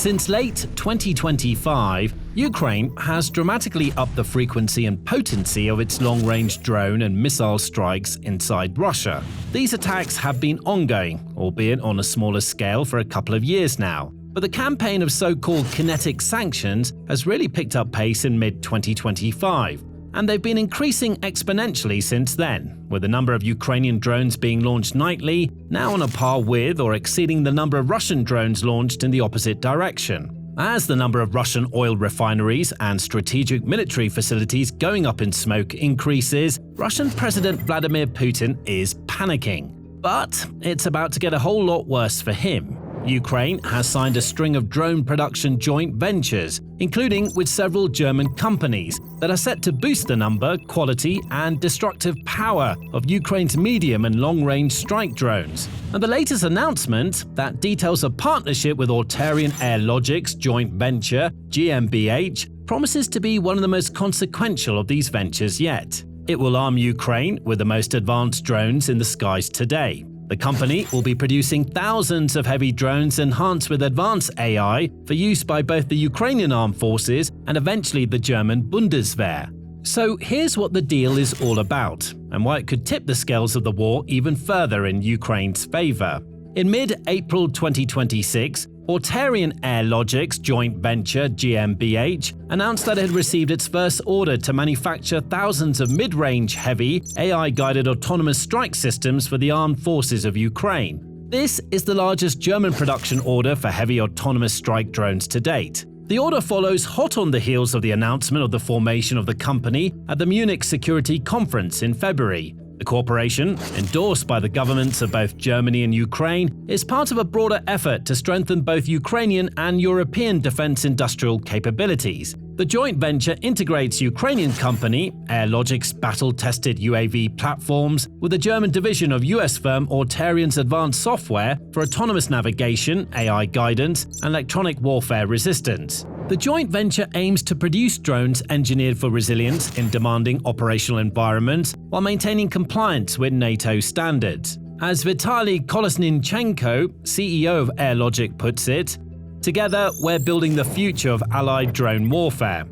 Since late 2025, Ukraine has dramatically upped the frequency and potency of its long-range drone and missile strikes inside Russia. These attacks have been ongoing, albeit on a smaller scale, for a couple of years now. But the campaign of so-called kinetic sanctions has really picked up pace in mid-2025. And they've been increasing exponentially since then, with the number of Ukrainian drones being launched nightly now on a par with or exceeding the number of Russian drones launched in the opposite direction. As the number of Russian oil refineries and strategic military facilities going up in smoke increases, Russian President Vladimir Putin is panicking. But it's about to get a whole lot worse for him. Ukraine has signed a string of drone production joint ventures, including with several German companies, that are set to boost the number, quality, and destructive power of Ukraine's medium and long-range strike drones. And the latest announcement that details a partnership with Auterion Air Logic's joint venture, GmbH, promises to be one of the most consequential of these ventures yet. It will arm Ukraine with the most advanced drones in the skies today. The company will be producing thousands of heavy drones enhanced with advanced AI for use by both the Ukrainian armed forces and eventually the German Bundeswehr. So here's what the deal is all about, and why it could tip the scales of the war even further in Ukraine's favor. In mid-April 2026, Auterion Air Logic's joint venture GmbH announced that it had received its first order to manufacture thousands of mid-range heavy AI-guided autonomous strike systems for the armed forces of Ukraine. This is the largest German production order for heavy autonomous strike drones to date. The order follows hot on the heels of the announcement of the formation of the company at the Munich Security Conference in February. The corporation, endorsed by the governments of both Germany and Ukraine, is part of a broader effort to strengthen both Ukrainian and European defense industrial capabilities. The joint venture integrates Ukrainian company Air Logic's battle-tested UAV platforms with the German division of US firm Auterion's advanced software for autonomous navigation, AI guidance, and electronic warfare resistance. The joint venture aims to produce drones engineered for resilience in demanding operational environments while maintaining compliance with NATO standards. As Vitaly Kolesninchenko, CEO of Air Logic, puts it, "Together, we're building the future of allied drone warfare."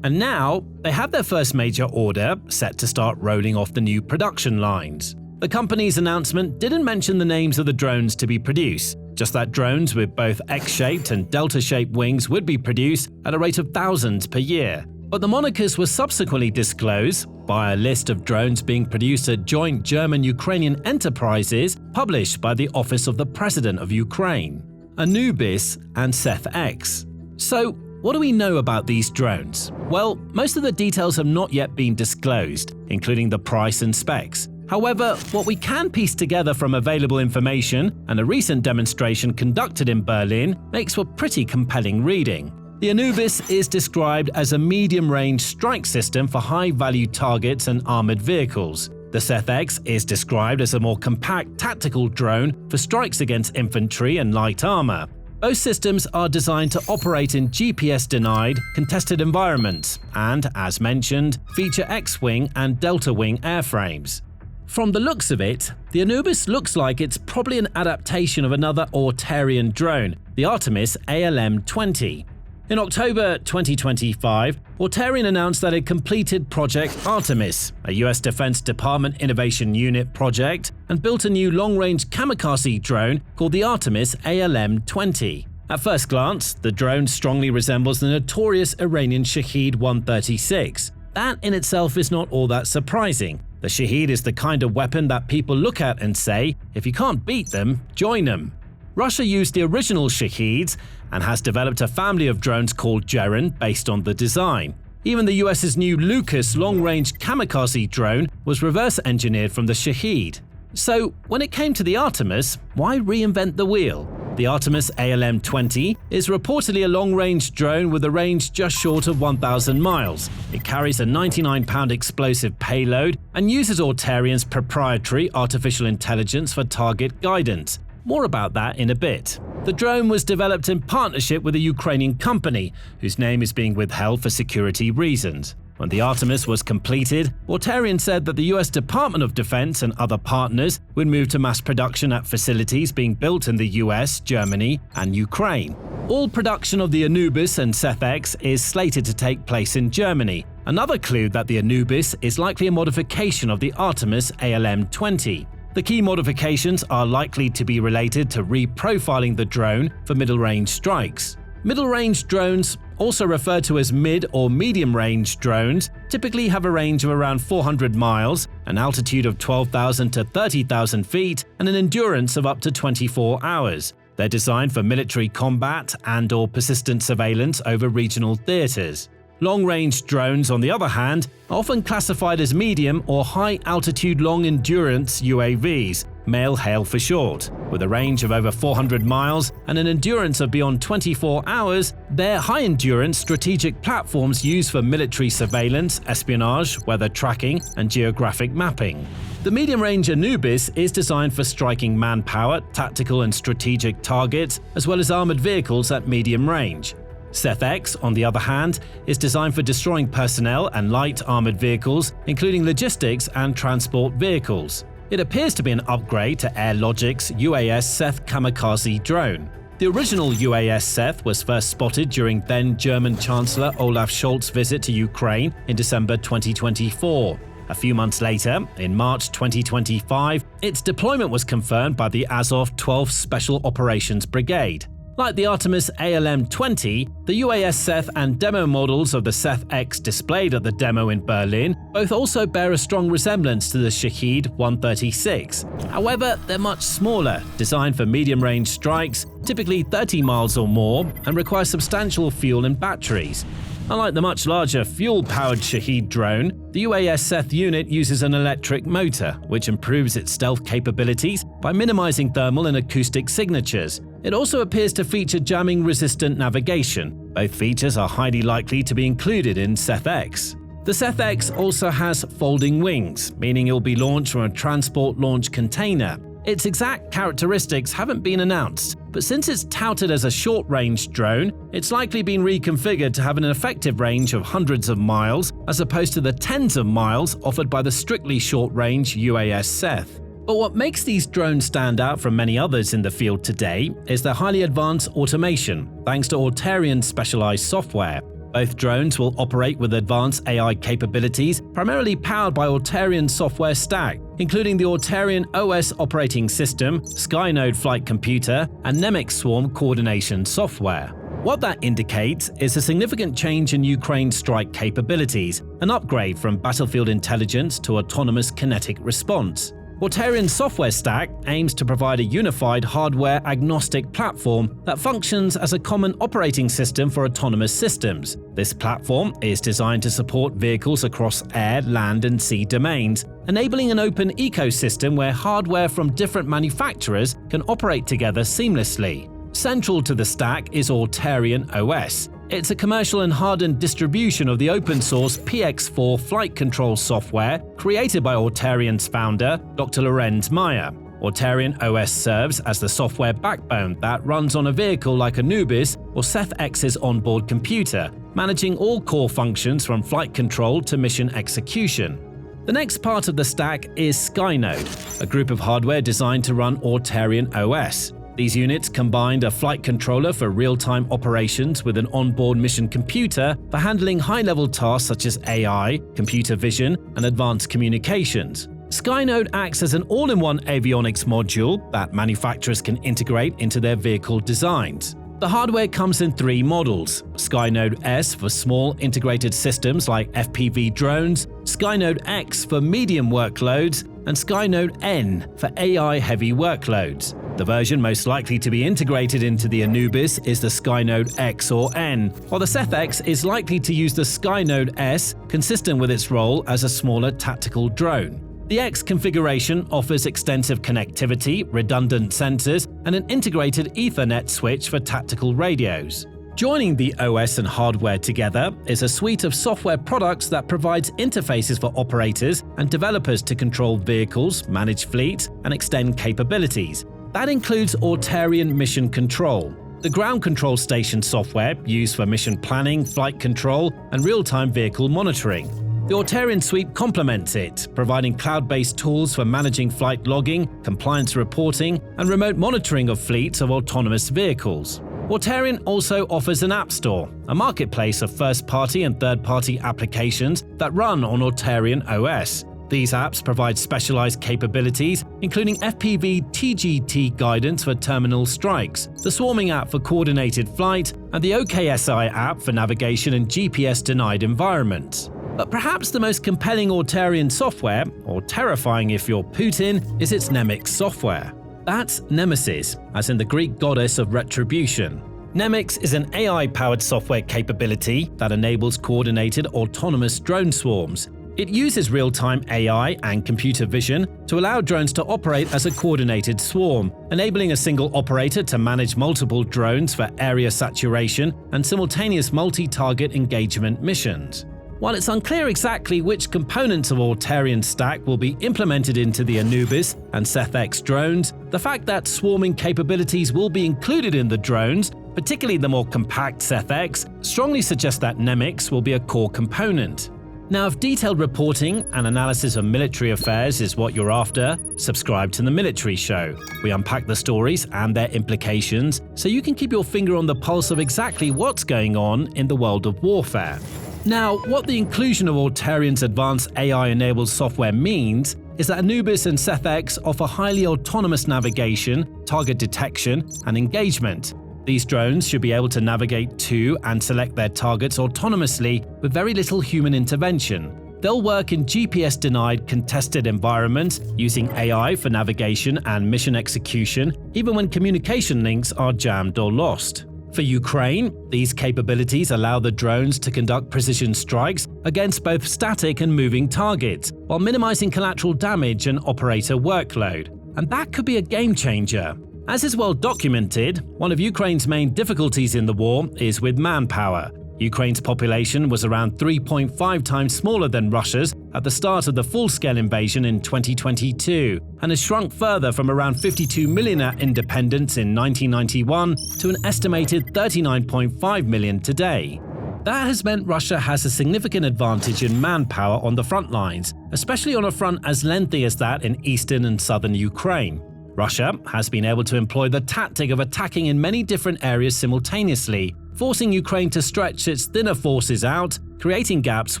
And now, they have their first major order set to start rolling off the new production lines. The company's announcement didn't mention the names of the drones to be produced, just that drones with both X-shaped and Delta-shaped wings would be produced at a rate of thousands per year. But the monikers were subsequently disclosed by a list of drones being produced at joint German-Ukrainian enterprises published by the Office of the President of Ukraine, Anubis and Seth-X. So, what do we know about these drones? Well, most of the details have not yet been disclosed, including the price and specs. However, what we can piece together from available information and a recent demonstration conducted in Berlin makes for pretty compelling reading. The Anubis is described as a medium-range strike system for high-value targets and armored vehicles. The Seth-X is described as a more compact tactical drone for strikes against infantry and light armor. Both systems are designed to operate in GPS-denied, contested environments and, as mentioned, feature X-wing and Delta-wing airframes. From the looks of it, the Anubis looks like it's probably an adaptation of another Auterion drone, the Artemis ALM-20. In October 2025, Auterion announced that it completed Project Artemis, a US Defense Department Innovation Unit project, and built a new long-range kamikaze drone called the Artemis ALM-20. At first glance, the drone strongly resembles the notorious Iranian Shahed 136. That in itself is not all that surprising. The Shahed is the kind of weapon that people look at and say, if you can't beat them, join them. Russia used the original Shaheds and has developed a family of drones called Geron based on the design. Even the US's new Lucas long-range kamikaze drone was reverse-engineered from the Shahed. So, when it came to the Artemis, why reinvent the wheel? The Artemis ALM-20 is reportedly a long-range drone with a range just short of 1,000 miles. It carries a 99-pound explosive payload and uses Auterion's proprietary artificial intelligence for target guidance. More about that in a bit. The drone was developed in partnership with a Ukrainian company, whose name is being withheld for security reasons. When the Artemis was completed, Auterion said that the US Department of Defense and other partners would move to mass production at facilities being built in the US, Germany, and Ukraine. All production of the Anubis and Seth-X is slated to take place in Germany, another clue that the Anubis is likely a modification of the Artemis ALM-20. The key modifications are likely to be related to reprofiling the drone for middle-range strikes. Middle-range drones, also referred to as mid- or medium-range drones, typically have a range of around 400 miles, an altitude of 12,000 to 30,000 feet, and an endurance of up to 24 hours. They're designed for military combat and/or persistent surveillance over regional theaters. Long-range drones, on the other hand, are often classified as medium or high-altitude long-endurance UAVs, male hail for short. With a range of over 400 miles and an endurance of beyond 24 hours, they're high-endurance strategic platforms used for military surveillance, espionage, weather tracking, and geographic mapping. The medium-range Anubis is designed for striking manpower, tactical and strategic targets, as well as armored vehicles at medium range. Seth-X, on the other hand, is designed for destroying personnel and light armored vehicles, including logistics and transport vehicles. It appears to be an upgrade to Air Logic's UAS Seth kamikaze drone. The original UAS Seth was first spotted during then-German Chancellor Olaf Scholz's visit to Ukraine in December 2024. A few months later, in March 2025, its deployment was confirmed by the Azov 12th Special Operations Brigade. Like the Artemis ALM-20, the UAS Seth and demo models of the Seth-X displayed at the demo in Berlin both also bear a strong resemblance to the Shahed 136. However, they're much smaller, designed for medium-range strikes, typically 30 miles or more, and require substantial fuel and batteries. Unlike the much larger fuel-powered Shahed drone, the UAS Seth unit uses an electric motor, which improves its stealth capabilities by minimizing thermal and acoustic signatures. It also appears to feature jamming-resistant navigation. Both features are highly likely to be included in Seth-X. The Seth-X also has folding wings, meaning it will be launched from a transport launch container. Its exact characteristics haven't been announced, but since it's touted as a short-range drone, it's likely been reconfigured to have an effective range of hundreds of miles as opposed to the tens of miles offered by the strictly short-range UAS Seth. But what makes these drones stand out from many others in the field today is their highly advanced automation, thanks to Auterion's specialized software. Both drones will operate with advanced AI capabilities, primarily powered by Auterion's software stack, including the Auterion OS operating system, Skynode flight computer, and Nemec swarm coordination software. What that indicates is a significant change in Ukraine's strike capabilities, an upgrade from battlefield intelligence to autonomous kinetic response. Auterion's software stack aims to provide a unified hardware-agnostic platform that functions as a common operating system for autonomous systems. This platform is designed to support vehicles across air, land, and sea domains, enabling an open ecosystem where hardware from different manufacturers can operate together seamlessly. Central to the stack is Auterion OS. It's a commercial and hardened distribution of the open-source PX4 flight control software created by Auterion's founder, Dr. Lorenz Meyer. Auterion OS serves as the software backbone that runs on a vehicle like Anubis or Seth-X's onboard computer, managing all core functions from flight control to mission execution. The next part of the stack is Skynode, a group of hardware designed to run Auterion OS. These units combined a flight controller for real-time operations with an onboard mission computer for handling high-level tasks such as AI, computer vision, and advanced communications. Skynode acts as an all-in-one avionics module that manufacturers can integrate into their vehicle designs. The hardware comes in three models: Skynode S for small integrated systems like FPV drones, Skynode X for medium workloads, and Skynode N for AI-heavy workloads. The version most likely to be integrated into the Anubis is the Skynode X or N, while the Seth-X is likely to use the Skynode S, consistent with its role as a smaller tactical drone. The X configuration offers extensive connectivity, redundant sensors, and an integrated Ethernet switch for tactical radios. Joining the OS and hardware together is a suite of software products that provides interfaces for operators and developers to control vehicles, manage fleets, and extend capabilities. That includes Auterion Mission Control. the ground control station software used for mission planning, flight control, and real-time vehicle monitoring. The Auterion suite complements it, providing cloud-based tools for managing flight logging, compliance reporting, and remote monitoring of fleets of autonomous vehicles. Auterion also offers an app store, a marketplace of first-party and third-party applications that run on Auterion OS. These apps provide specialized capabilities, including FPV TGT guidance for terminal strikes, the swarming app for coordinated flight, and the OKSI app for navigation in GPS-denied environments. But perhaps the most compelling Auterion software, or terrifying if you're Putin, is its Nemix software. That's Nemesis, as in the Greek goddess of retribution. Nemix is an AI-powered software capability that enables coordinated autonomous drone swarms. It uses real-time AI and computer vision to allow drones to operate as a coordinated swarm, enabling a single operator to manage multiple drones for area saturation and simultaneous multi-target engagement missions. While it's unclear exactly which components of Auterion's stack will be implemented into the Anubis and Seth-X drones, the fact that swarming capabilities will be included in the drones, particularly the more compact Seth-X, strongly suggests that Nemix will be a core component. Now, if detailed reporting and analysis of military affairs is what you're after, subscribe to The Military Show. We unpack the stories and their implications so you can keep your finger on the pulse of exactly what's going on in the world of warfare. Now, what the inclusion of Auterion's advanced AI-enabled software means is that Anubis and Seth-X offer highly autonomous navigation, target detection, and engagement. These drones should be able to navigate to and select their targets autonomously with very little human intervention. They'll work in GPS-denied, contested environments using AI for navigation and mission execution, even when communication links are jammed or lost. For Ukraine, these capabilities allow the drones to conduct precision strikes against both static and moving targets, while minimizing collateral damage and operator workload. And that could be a game changer. As is well documented, one of Ukraine's main difficulties in the war is with manpower. Ukraine's population was around 3.5 times smaller than Russia's at the start of the full-scale invasion in 2022, and has shrunk further from around 52 million at independence in 1991 to an estimated 39.5 million today. That has meant Russia has a significant advantage in manpower on the front lines, especially on a front as lengthy as that in eastern and southern Ukraine. Russia has been able to employ the tactic of attacking in many different areas simultaneously, forcing Ukraine to stretch its thinner forces out, creating gaps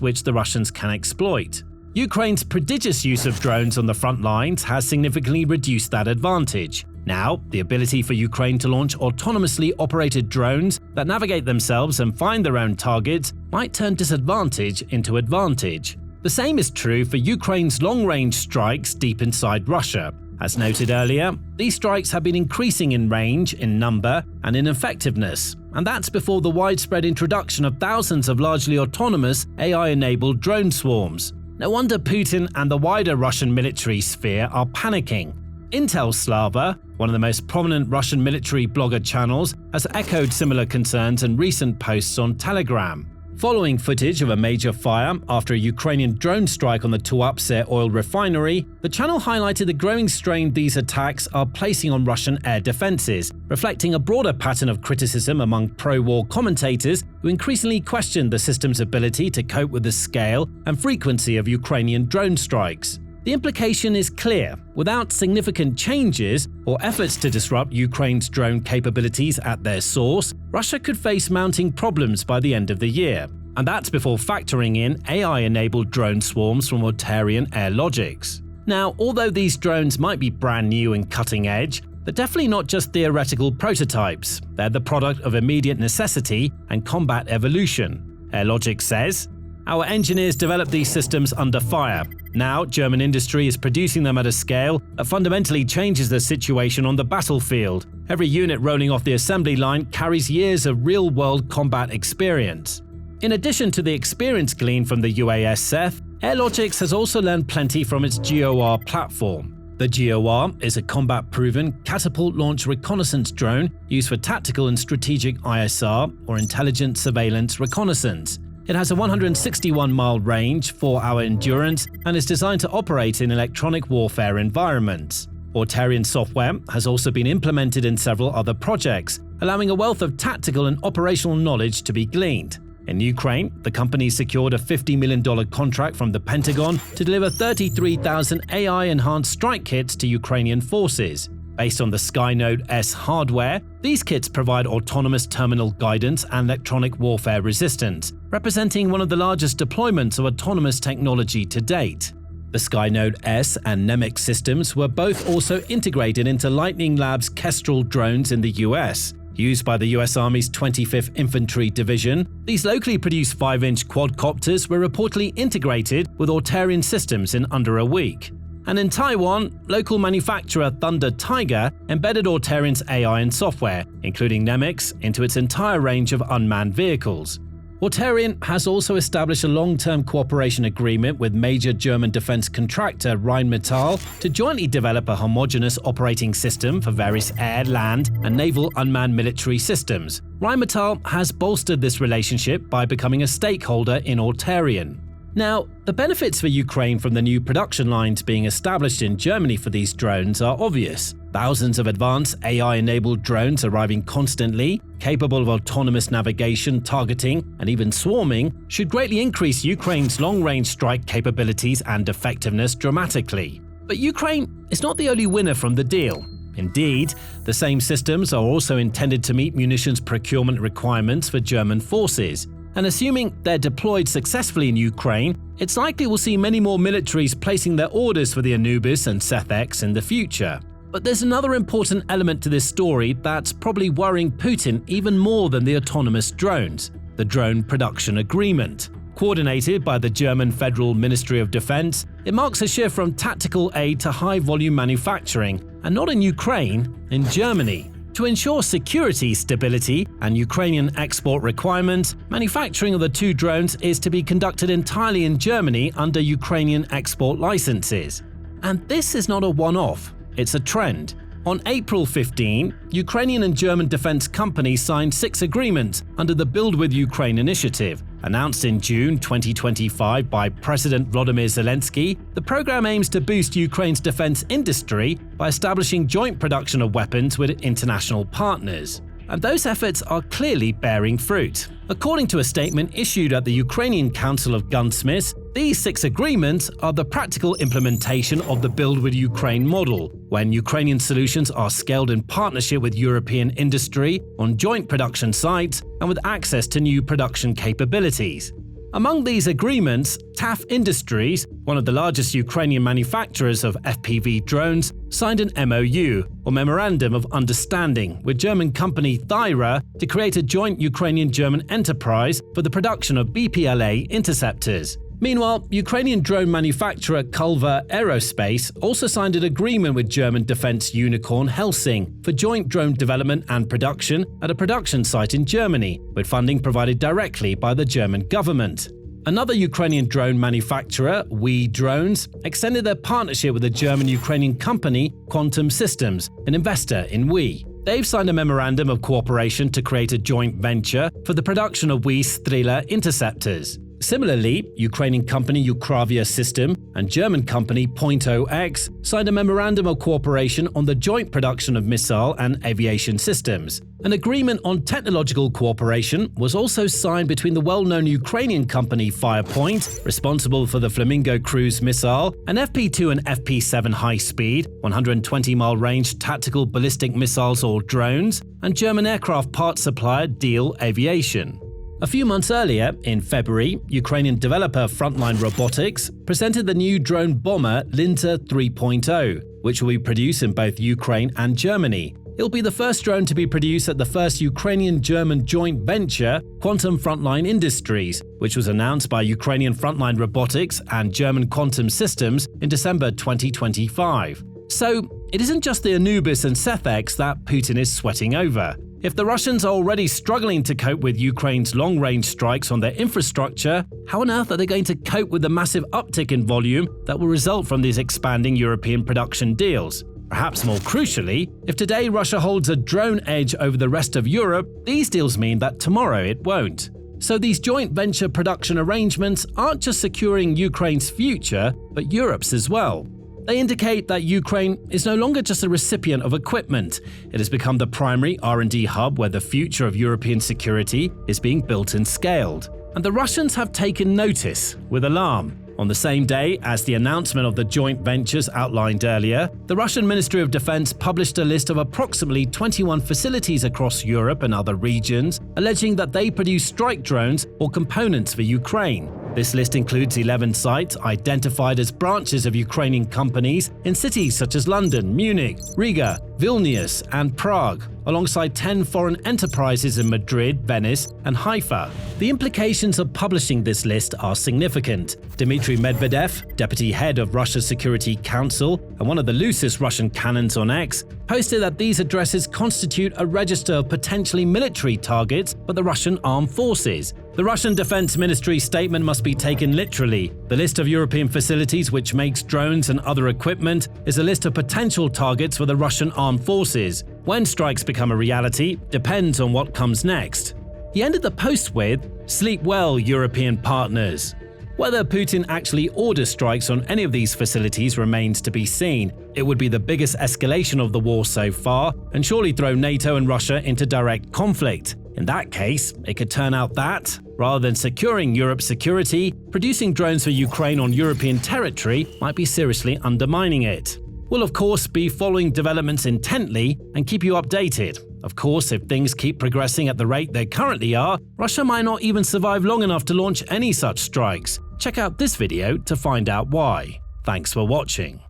which the Russians can exploit. Ukraine's prodigious use of drones on the front lines has significantly reduced that advantage. Now, the ability for Ukraine to launch autonomously operated drones that navigate themselves and find their own targets might turn disadvantage into advantage. The same is true for Ukraine's long-range strikes deep inside Russia. As noted earlier, these strikes have been increasing in range, in number, and in effectiveness, and that's before the widespread introduction of thousands of largely autonomous AI-enabled drone swarms. No wonder Putin and the wider Russian military sphere are panicking. Intel Slava, one of the most prominent Russian military blogger channels, has echoed similar concerns in recent posts on Telegram. Following footage of a major fire after a Ukrainian drone strike on the Tuapse oil refinery, the channel highlighted the growing strain these attacks are placing on Russian air defenses, reflecting a broader pattern of criticism among pro-war commentators who increasingly question the system's ability to cope with the scale and frequency of Ukrainian drone strikes. The implication is clear. Without significant changes or efforts to disrupt Ukraine's drone capabilities at their source, Russia could face mounting problems by the end of the year. And that's before factoring in AI-enabled drone swarms from Auterion AirLogix. Now, although these drones might be brand new and cutting edge, they're definitely not just theoretical prototypes. They're the product of immediate necessity and combat evolution. AirLogix says, "Our engineers developed these systems under fire. Now, German industry is producing them at a scale that fundamentally changes the situation on the battlefield. Every unit rolling off the assembly line carries years of real-world combat experience." In addition to the experience gleaned from the UAS Seth, AirLogix has also learned plenty from its GOR platform. The GOR is a combat-proven, catapult-launched reconnaissance drone used for tactical and strategic ISR, or intelligent surveillance reconnaissance. It has a 161-mile range, 4-hour endurance, and is designed to operate in electronic warfare environments. Auterion software has also been implemented in several other projects, allowing a wealth of tactical and operational knowledge to be gleaned. In Ukraine, the company secured a $50 million contract from the Pentagon to deliver 33,000 AI-enhanced strike kits to Ukrainian forces. Based on the Skynet S hardware, these kits provide autonomous terminal guidance and electronic warfare resistance, representing one of the largest deployments of autonomous technology to date. The Skynet S and Nemec systems were both also integrated into Lightning Labs' Kestrel drones in the US. Used by the US Army's 25th Infantry Division, these locally produced 5-inch quadcopters were reportedly integrated with Auterian systems in under a week. And in Taiwan, local manufacturer Thunder Tiger embedded Auterian's AI and software, including Nemec's, into its entire range of unmanned vehicles. Auterian has also established a long-term cooperation agreement with major German defense contractor Rheinmetall to jointly develop a homogeneous operating system for various air, land, and naval unmanned military systems. Rheinmetall has bolstered this relationship by becoming a stakeholder in Auterian. Now, the benefits for Ukraine from the new production lines being established in Germany for these drones are obvious. Thousands of advanced AI-enabled drones arriving constantly, capable of autonomous navigation, targeting, and even swarming, should greatly increase Ukraine's long-range strike capabilities and effectiveness dramatically. But Ukraine is not the only winner from the deal. Indeed, the same systems are also intended to meet munitions procurement requirements for German forces. And assuming they're deployed successfully in Ukraine, it's likely we'll see many more militaries placing their orders for the Anubis and Seth-X in the future. But there's another important element to this story that's probably worrying Putin even more than the autonomous drones: the drone production agreement. Coordinated by the German Federal Ministry of Defense, it marks a shift from tactical aid to high-volume manufacturing, and not in Ukraine, in Germany. To ensure security, stability, and Ukrainian export requirements, manufacturing of the two drones is to be conducted entirely in Germany under Ukrainian export licenses. And this is not a one-off, it's a trend. On April 15, Ukrainian and German defense companies signed 6 agreements under the Build with Ukraine initiative. Announced in June 2025 by President Volodymyr Zelensky, the program aims to boost Ukraine's defense industry by establishing joint production of weapons with international partners. And those efforts are clearly bearing fruit. According to a statement issued at the Ukrainian Council of Gunsmiths, these 6 agreements are the practical implementation of the Build with Ukraine model, when Ukrainian solutions are scaled in partnership with European industry on joint production sites and with access to new production capabilities. Among these agreements, TAF Industries, one of the largest Ukrainian manufacturers of FPV drones, signed an MOU, or Memorandum of Understanding, with German company Thyra to create a joint Ukrainian-German enterprise for the production of BPLA interceptors. Meanwhile, Ukrainian drone manufacturer Culver Aerospace also signed an agreement with German defense unicorn Helsing for joint drone development and production at a production site in Germany, with funding provided directly by the German government. Another Ukrainian drone manufacturer, We Drones, extended their partnership with the German-Ukrainian company Quantum Systems, an investor in We. They've signed a memorandum of cooperation to create a joint venture for the production of We Strela interceptors. Similarly, Ukrainian company Ukravia System and German company Point0x signed a memorandum of cooperation on the joint production of missile and aviation systems. An agreement on technological cooperation was also signed between the well-known Ukrainian company Firepoint, responsible for the Flamingo cruise missile, and FP2 and FP7 high-speed, 120-mile range tactical ballistic missiles or drones, and German aircraft parts supplier Diehl Aviation. A few months earlier, in February, Ukrainian developer Frontline Robotics presented the new drone bomber Linter 3.0, which will be produced in both Ukraine and Germany. It'll be the first drone to be produced at the first Ukrainian-German joint venture, Quantum Frontline Industries, which was announced by Ukrainian Frontline Robotics and German Quantum Systems in December 2025. So, it isn't just the Anubis and Seth-X that Putin is sweating over. If the Russians are already struggling to cope with Ukraine's long-range strikes on their infrastructure, how on earth are they going to cope with the massive uptick in volume that will result from these expanding European production deals? Perhaps more crucially, if today Russia holds a drone edge over the rest of Europe, these deals mean that tomorrow it won't. So these joint venture production arrangements aren't just securing Ukraine's future, but Europe's as well. They indicate that Ukraine is no longer just a recipient of equipment. It has become the primary R&D hub where the future of European security is being built and scaled. And the Russians have taken notice with alarm. On the same day as the announcement of the joint ventures outlined earlier, the Russian Ministry of Defense published a list of approximately 21 facilities across Europe and other regions, alleging that they produce strike drones or components for Ukraine. This list includes 11 sites identified as branches of Ukrainian companies in cities such as London, Munich, Riga, Vilnius, and Prague, alongside 10 foreign enterprises in Madrid, Venice, and Haifa. The implications of publishing this list are significant. Dmitry Medvedev, deputy head of Russia's Security Council and one of the loosest Russian cannons on X, posted that these addresses constitute a register of potentially military targets for the Russian armed forces. The Russian Defense Ministry statement must be taken literally. The list of European facilities which makes drones and other equipment is a list of potential targets for the Russian armed forces. When strikes become a reality depends on what comes next. He ended the post with, "Sleep well, European partners." Whether Putin actually orders strikes on any of these facilities remains to be seen. It would be the biggest escalation of the war so far and surely throw NATO and Russia into direct conflict. In that case, it could turn out that, rather than securing Europe's security, producing drones for Ukraine on European territory might be seriously undermining it. We'll of course be following developments intently and keep you updated. Of course, if things keep progressing at the rate they currently are, Russia might not even survive long enough to launch any such strikes. Check out this video to find out why. Thanks for watching.